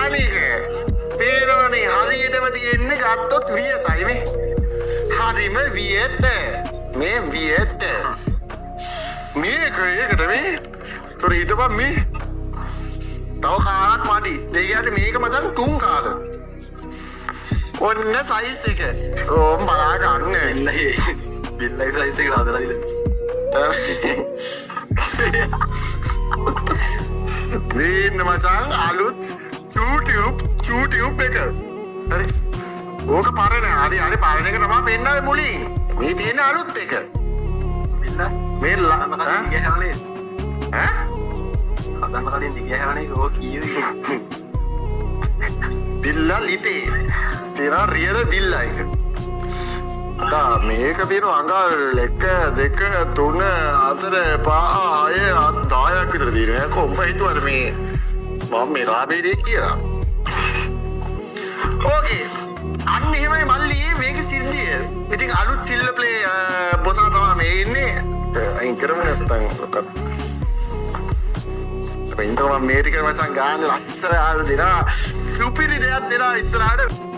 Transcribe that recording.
අනික පේනවනේ හරියටම තියෙන්නේ ගත්තොත් වියතයි මේ. හරිම වියත. මේ වියත. මේක ඒකට මේ. තොර හිටපන් මේ. තව කාලක් මදි. ඒ කියන්නේ මේක මචං 3 කාල. ඔන්න සයිස් එක. ඕම් බලා ගන්න. බිල්ලයි සයිස් එක හදලා දීලා. මේන්න මචං අලුත් චූටියුබ් එක. හරි. ඕක පරණ. හරි පරණ එක තමයි පෙන්නන්නේ මුලින්. මේ තියෙන අලුත් එක. බිල්ල මේ හදන්න කලින් ඈ? හදන්න කලින් දිග හැවනේ ඕක කීවේ. බිල්ලා ලිටේ. තියෙන රියල් බිල්ලා එක. මේක තියෙන අඟල් 1 2 3 4 5 6 10ක් විතර තියෙනවා. කොම්බ හිතුවද මේ මම මේ රාබේදී කියලා. ඕකේ. අන්න එහෙමයි මල්ලි මේකේ සිද්ධිය. ඉතින් අලුත් සිල්ල ප්ලේ බොසා තමයි මේ ඉන්නේ. අයින් කරමු නැත්තම් ඔකට. ඉතින් තමයි මේ ටික මචං ගාන ලස්සන ආල දෙනවා. සුපිරි දෙයක් දෙනවා ඉස්සරහට.